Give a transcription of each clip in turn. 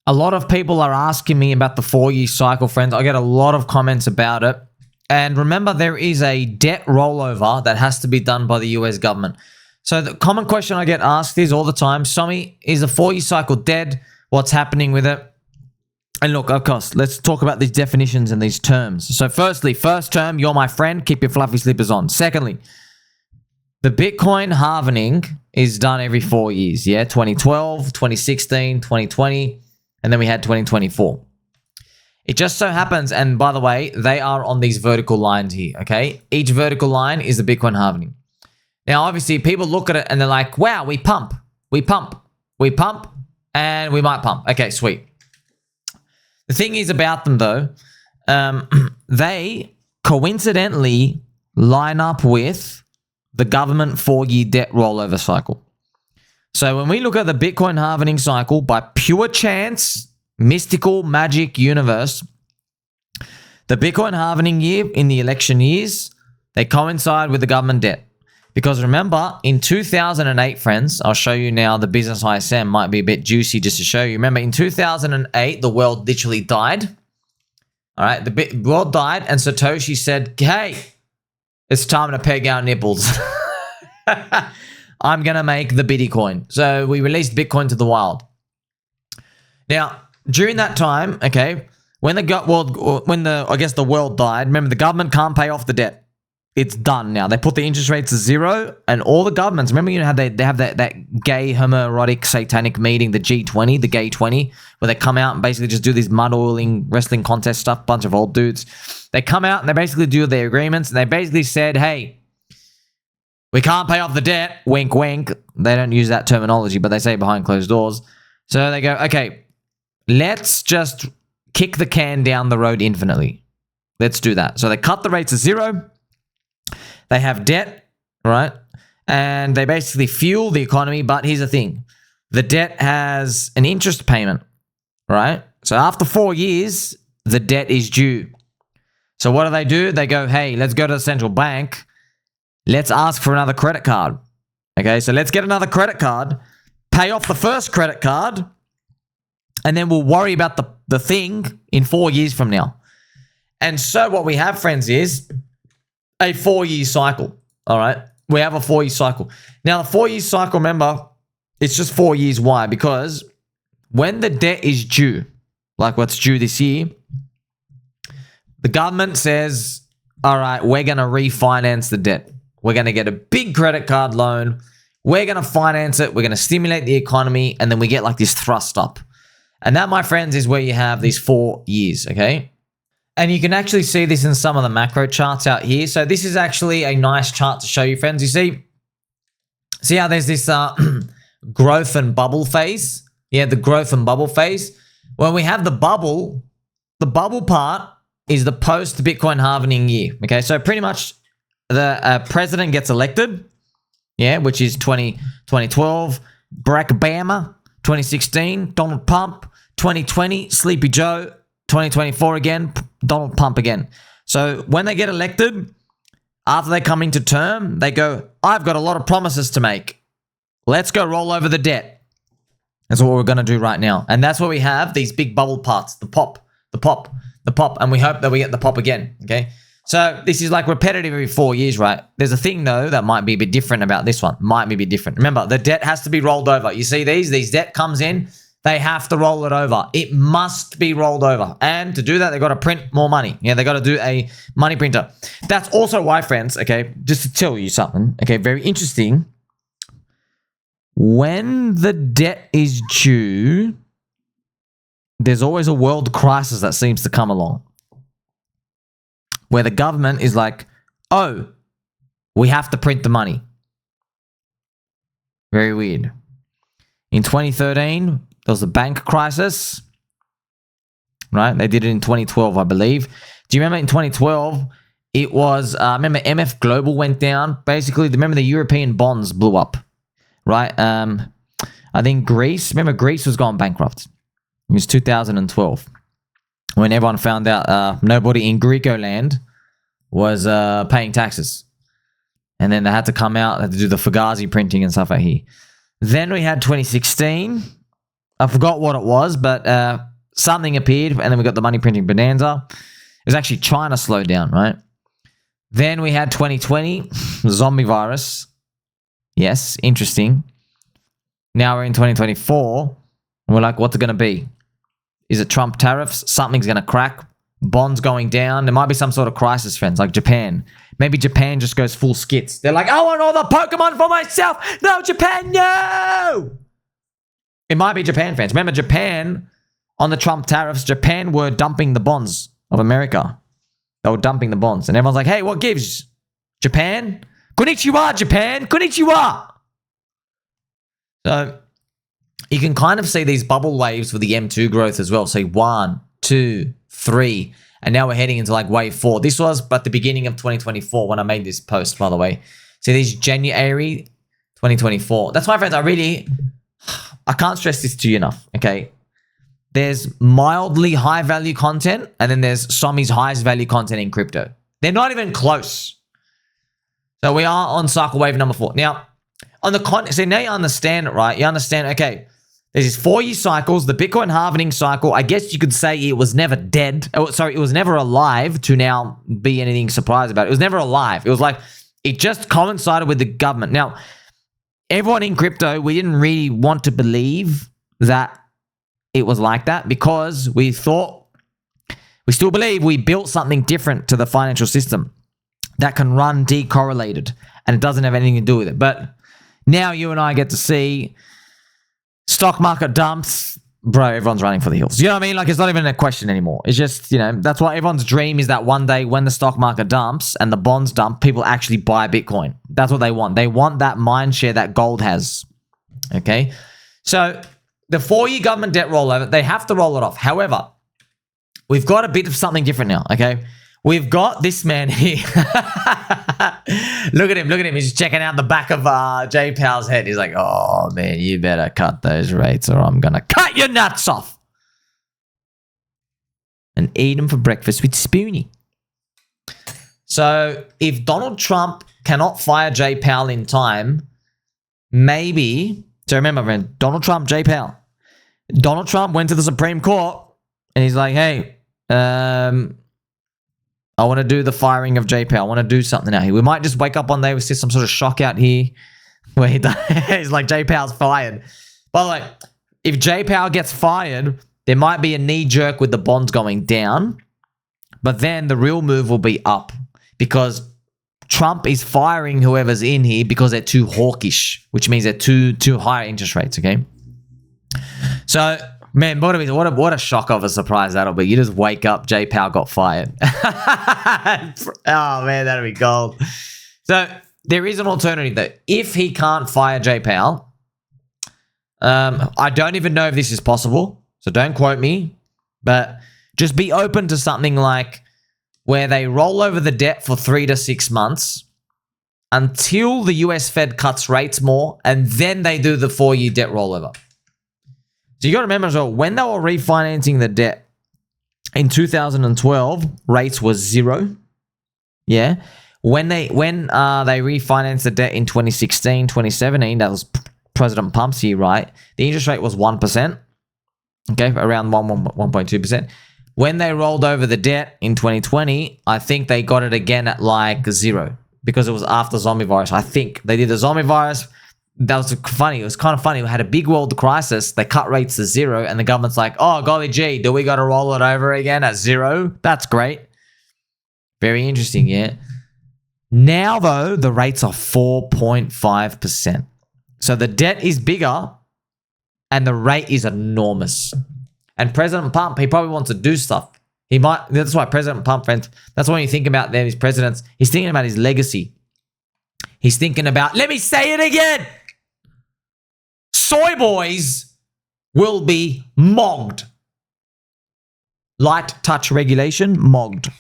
A lot of people are asking me about the 4-year cycle, friends. I get a lot of comments about it. And remember, there is a debt rollover that has to be done by the US government. So the common question I get asked is all the time, Somi, is the 4-year cycle dead? What's happening with it? And look, of course, let's talk about these definitions and these terms. So firstly, first term, you're my friend, keep your fluffy slippers on. Secondly, the Bitcoin halvening is done every 4 years. Yeah, 2012, 2016, 2020, and then we had 2024. It just so happens, and by the way, they are on these vertical lines here, okay? Each vertical line is the Bitcoin halvening. Now, obviously, people look at it and they're like, wow, we pump, and we might pump. Okay, sweet. The thing is about them, though, they coincidentally line up with the government 4-year debt rollover cycle. So when we look at the Bitcoin halvening cycle, by pure chance, mystical magic universe, the Bitcoin halvening year in the election years, they coincide with the government debt. Because remember, in 2008, friends, I'll show you now the business ISM might be a bit juicy just to show you. Remember, in 2008, the world literally died. All right, the world died, and Satoshi said, hey, it's time to peg our nipples. I'm going to make the Bitcoin. So we released Bitcoin to the wild. Now, during that time, okay, when the world died, remember, the government can't pay off the debt. It's done now. They put the interest rates to zero, and all the governments, remember, you know how they have that gay, homoerotic, satanic meeting, the G20, the gay 20, where they come out and basically just do these mud oiling wrestling contest stuff, bunch of old dudes. They come out and they basically do their agreements, and they basically said, hey, we can't pay off the debt, wink, wink. They don't use that terminology, but they say behind closed doors. So they go, okay, let's just kick the can down the road infinitely. Let's do that. So they cut the rates to zero. They have debt, right? And they basically fuel the economy. But here's the thing. The debt has an interest payment, right? So after 4 years, the debt is due. So what do? They go, hey, let's go to the central bank. Let's ask for another credit card. Okay, so let's get another credit card, pay off the first credit card, and then we'll worry about the thing in 4 years from now. And so what we have, friends, is a 4-year cycle, all right? We have a 4-year cycle. Now, the 4-year cycle, remember, it's just 4 years. Why? Because when the debt is due, like what's due this year, the government says, all right, we're going to refinance the debt. We're going to get a big credit card loan. We're going to finance it. We're going to stimulate the economy, and then we get like this thrust up. And that, my friends, is where you have these 4 years, okay? And you can actually see this in some of the macro charts out here. So this is actually a nice chart to show you, friends. You see how there's this growth and bubble phase? Yeah, the growth and bubble phase. When we have the bubble part is the post-Bitcoin halvening year. Okay, so pretty much the president gets elected, yeah, which is 2012, Barack Obama, 2016, Donald Trump, 2020, Sleepy Joe, 2024 again, Donald Trump again. So when they get elected, after they come into term, they go, I've got a lot of promises to make. Let's go roll over the debt. That's what we're going to do right now. And that's where we have these big bubble parts, the pop, and we hope that we get the pop again, okay? So this is like repetitive every 4 years, right? There's a thing, though, that might be a bit different about this one. Might be a bit different. Remember, the debt has to be rolled over. You see these debt comes in, they have to roll it over. It must be rolled over. And to do that, they've got to print more money. Yeah, they've got to do a money printer. That's also why, friends, okay, just to tell you something, okay, very interesting. When the debt is due, there's always a world crisis that seems to come along, where the government is like, oh, we have to print the money. Very weird. In 2013, there was a bank crisis, right? They did it in 2012, I believe. Do you remember in 2012, it was, remember MF Global went down? Basically, remember the European bonds blew up, right? I think remember Greece was going bankrupt. It was 2012. When everyone found out nobody in Greco-land was paying taxes. And then they had to come out, had to do the Fugazi printing and stuff out here. Then we had 2016, I forgot what it was, but something appeared, and then we got the money printing bonanza. It was actually China slowed down, right? Then we had 2020, zombie virus. Yes, interesting. Now we're in 2024, and we're like, what's it going to be? Is it Trump tariffs? Something's going to crack. Bonds going down. There might be some sort of crisis, friends, like Japan. Maybe Japan just goes full skits. They're like, I want all the Pokemon for myself. No, Japan, no! It might be Japan, fans. Remember, Japan, on the Trump tariffs, Japan were dumping the bonds of America. They were dumping the bonds. And everyone's like, hey, what gives? Japan? Konnichiwa, Japan! Konnichiwa! So, you can kind of see these bubble waves with the M2 growth as well. So, 1, 2, 3. And now we're heading into like wave 4. This was at the beginning of 2024 when I made this post, by the way. See, this January 2024. That's why, friends, I can't stress this to you enough, okay? There's mildly high value content, and then there's Somi's highest value content in crypto. They're not even close. So we are on cycle wave number 4. Now, on the content, so now you understand it, right? You understand, okay, there's these 4-year cycles, the Bitcoin halving cycle. I guess you could say it was never dead. Oh, sorry, it was never alive to now be anything surprised about it. It was never alive. It was like, it just coincided with the government. Now, everyone in crypto, we didn't really want to believe that it was like that because we thought, we still believe we built something different to the financial system that can run decorrelated and it doesn't have anything to do with it. But now you and I get to see stock market dumps. Bro, everyone's running for the hills. You know what I mean? Like, it's not even a question anymore. It's just, you know, that's why everyone's dream is that one day when the stock market dumps and the bonds dump, people actually buy Bitcoin. That's what they want. They want that mind share that gold has. Okay? So, the 4-year government debt rollover, they have to roll it off. However, we've got a bit of something different now, okay? We've got this man here. Look at him. He's checking out the back of J Powell's head. He's like, oh, man, you better cut those rates or I'm going to cut your nuts off. And eat them for breakfast with Spoonie. So if Donald Trump cannot fire J Powell in time, maybe... So remember, friend, Donald Trump, J Powell. Donald Trump went to the Supreme Court and he's like, hey, I want to do the firing of J Powell. I want to do something out here. We might just wake up one day with some sort of shock out here where he's like, J Powell's fired. By the way, if J Powell gets fired, there might be a knee jerk with the bonds going down, but then the real move will be up because Trump is firing whoever's in here because they're too hawkish, which means they're too high interest rates, okay? So, man, what a shock of a surprise that'll be. You just wake up, J Powell got fired. Oh, man, that'll be gold. So, there is an alternative, though. If he can't fire J Powell, I don't even know if this is possible, so don't quote me, but just be open to something like where they roll over the debt for 3 to 6 months until the US Fed cuts rates more, and then they do the 4-year debt rollover. So you got to remember as well, when they were refinancing the debt in 2012, rates were 0. Yeah. When they refinanced the debt in 2016, 2017, that was President Pump's year, right? The interest rate was 1%. Okay, around 1.2%. When they rolled over the debt in 2020, I think they got it again at like 0 because it was after zombie virus. I think they did the zombie virus. That was funny. It was kind of funny. We had a big world crisis. They cut rates to 0 and the government's like, oh, golly gee, do we got to roll it over again at 0? That's great. Very interesting, yeah. Now, though, the rates are 4.5%. So the debt is bigger and the rate is enormous. And President Pump, he probably wants to do stuff. He might. That's why President Pump, friends, that's when you think about them, his presidents, he's thinking about his legacy. He's thinking about, let me say it again, soy boys will be mogged. Light touch regulation, mogged.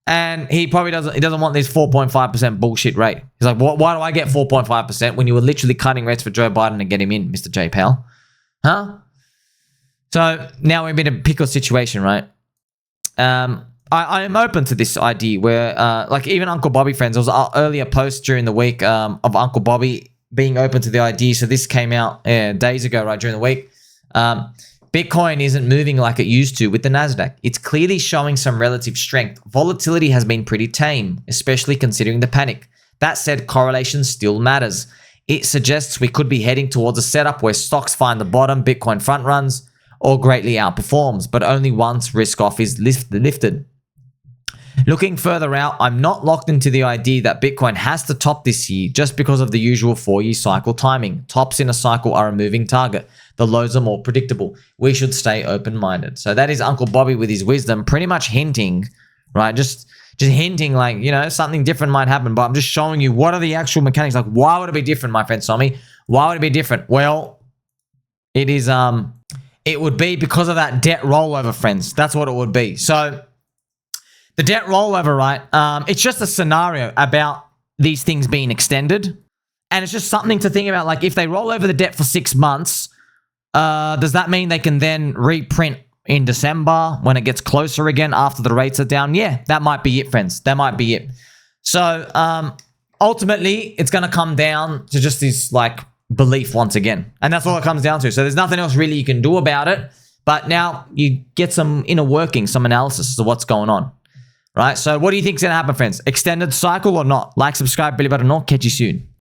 And he probably doesn't want this 4.5% bullshit rate. He's like, why do I get 4.5% when you were literally cutting rates for Joe Biden to get him in, Mr. J Powell? Huh? So now we're in a pickle situation, right? I am open to this idea where, like even Uncle Bobby, friends, there was an earlier post during the week of Uncle Bobby being open to the idea. So this came out days ago, right, during the week. Bitcoin isn't moving like it used to with the Nasdaq. It's clearly showing some relative strength. Volatility has been pretty tame, especially considering the panic. That said, correlation still matters. It suggests we could be heading towards a setup where stocks find the bottom, Bitcoin front runs, or greatly outperforms, but only once risk off is lifted. Looking further out, I'm not locked into the idea that Bitcoin has to top this year just because of the usual 4-year cycle timing. Tops in a cycle are a moving target. The lows are more predictable. We should stay open-minded. So that is Uncle Bobby with his wisdom, pretty much hinting, right? Just hinting like, you know, something different might happen, but I'm just showing you what are the actual mechanics. Like, why would it be different, my friend Somi? Why would it be different? Well, it is, it would be because of that debt rollover, friends. That's what it would be. So the debt rollover, right? It's just a scenario about these things being extended. And it's just something to think about. Like, if they roll over the debt for 6 months, does that mean they can then reprint in December when it gets closer again after the rates are down? Yeah, that might be it, friends. That might be it. So ultimately, it's going to come down to just this like belief once again. And that's all it comes down to. So there's nothing else really you can do about it. But now you get some inner working, some analysis of what's going on. Right? So what do you think is going to happen, friends? Extended cycle or not? Like, subscribe, belly button, or catch you soon.